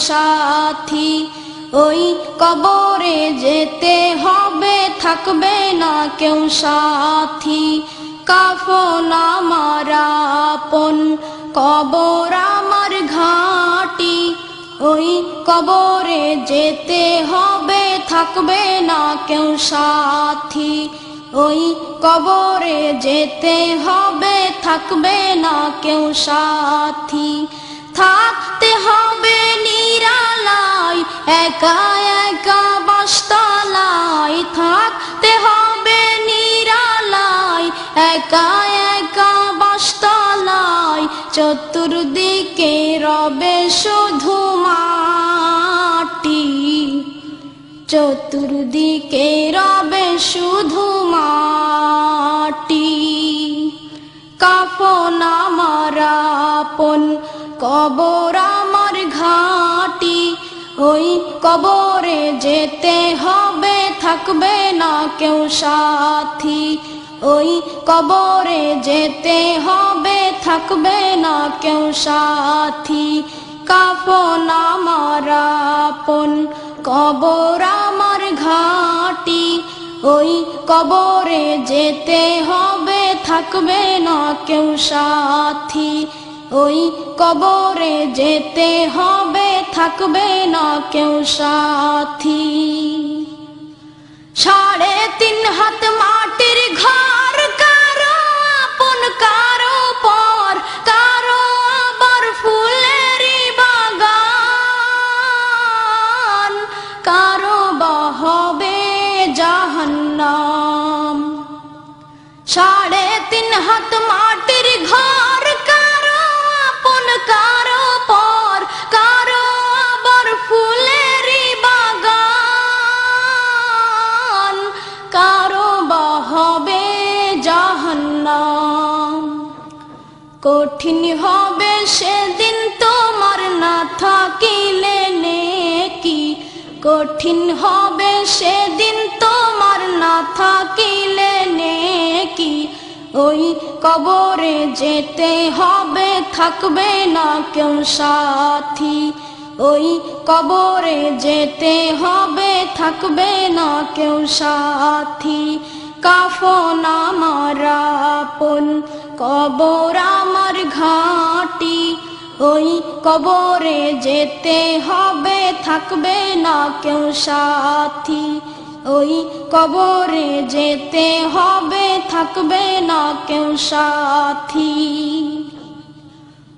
সাথী, ওই কবরে যেতে হবে থাকবে না কেউ সাথী। কাফন আমার আপন, কবর আমার ঘাঁটি, ওই কবরে যেতে হবে থাকবে না কেউ সাথী, ওই কবরে যেতে হবে থাকবে না কেউ সাথী। থাকতে হবে নিরালায় একা একা বাসতলায়, থাকতে হবে নিরালায় একা একা বাসতলায়, চতুর্দিকে রবে শুধু মাটি, চতুর্দিকে রবে শুধু মাটি। কাফন আমার আপন, কবর আমার ঘাঁটি, ওই কবরে যেতে হবে থাকবে না কেউ সাথী, ওই কবরে যেতে হবে থাকবে না কেউ সাথী। কাফন আমার আপন, কবর আমার ঘাঁটি, ওই কবরে যেতে হবে থাকবে না কেউ সাথী, ওই কবরে যেতে হবে থাকবে না কেউ সাথী। 3.5 হাত মাটির ঘর, কারো আপন কারো পর, কারো আবার ফুলেরই বাগান, কারো বা হবে জাহান্নাম। 3.5 হাত মাটির ঘর, কারো আপন কারো পর, কারো আবার ফুলেরই বাগান, কারো বা হবে জাহান্নাম। কঠিন হবে সেদিন তোমার না থাকিলে নেকি, কঠিন হবে সেদিন তোমার না থাকিলে নেকি, ওই কবরে যেতে হবে থাকবে না কেউ সাথী, ওই কবরে যেতে হবে থাকবে না কেউ সাথী। কাফন আমার আপন, কবর আমার ঘাঁটি, ওই কবরে যেতে হবে থাকবে না কেউ সাথী, ওই কবরে যেতে হবে থাকবে না কেউ সাথী।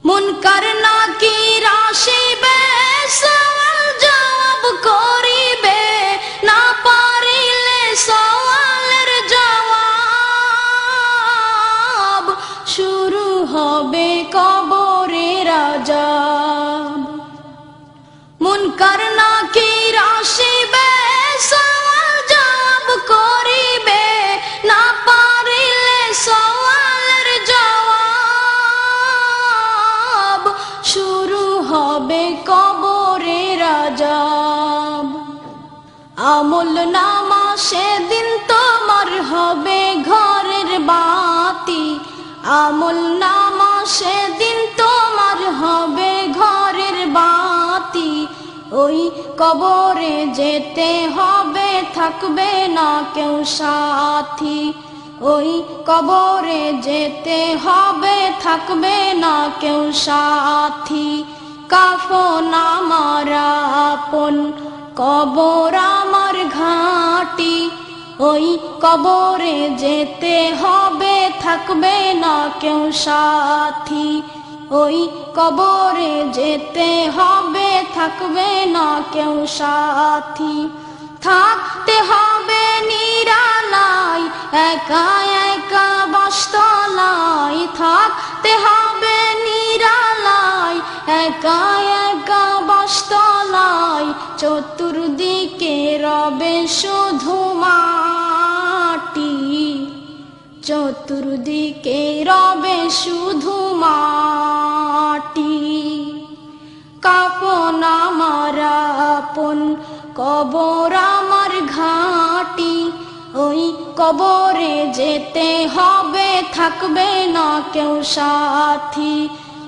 মুনকার নাকির আসিবে, সওয়াল জবাব করিবে, না পারিলে সওয়ালের জবাব, শুরু হবে কবরের আযাব। মুনকার নাকির আসিবে, সওয়াল জবাব করিবে, না পারিলে সওয়ালের জবাব, শুরু হবে কবরের আযাব। আমল নামা সেদিন তোমার হবে ঘরের বাতি, আমল নামা সেদিন তোমার হবে ঘরের বাতি, ওই কবরে যেতে হবে থাকবে না কেউ সাথী, ওই কবরে যেতে হবে থাকবে না কেউ সাথী। কাফন আমার আপন, কবর আমার ঘাঁটি, ওই কবরে যেতে হবে থাকবে না কেউ সাথী, ওই কবরে যেতে হবে থাকবে না কেউ সাথী। থাকতে হবে নিরালায় একা একা বাসতলায়, থাকতে হবে নিরালায় একা একা বাসতলায়, চতুর্দিকে রবে শুধু মাটি, চতুর্দিকে রবে শুধু মাটি। কাফন আমার আপন, কবর আমার ঘাঁটি, ওই কবরে যেতে হবে থাকবে না কেউ সাথী,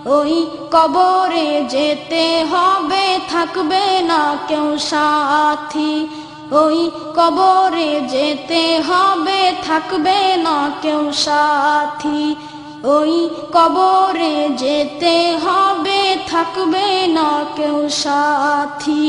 ওই কবরে যেতে হবে, থাকবে না কেউ সাথী। ওই কবরে যেতে হবে, থাকবে না কেউ সাথী। ওই কবরে যেতে হবে, থাকবে না কেউ সাথী।